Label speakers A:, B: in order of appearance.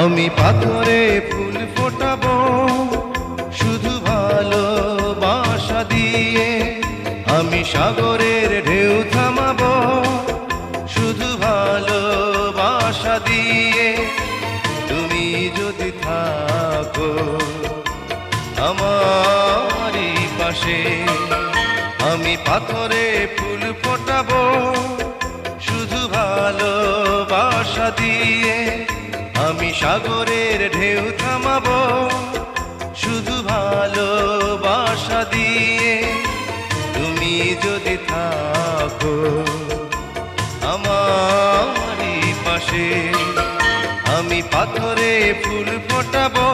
A: আমি পাথরে ফুল ফোটাবো শুধু ভালোবাসা দিয়ে, আমি সাগরের ঢেউ থামাবো শুধু ভালোবাসা দিয়ে। তুমি যদি থাকো আমারই পাশে, আমি পাথরে ফুল ফোটাবো শুধু ভালোবাসা দিয়ে, আমি সাগরের ঢেউ থামাবো শুধু ভালোবাসা দিয়ে। তুমি যদি থাকো আমারই পাশে, আমি পাথরে ফুল ফোটাবো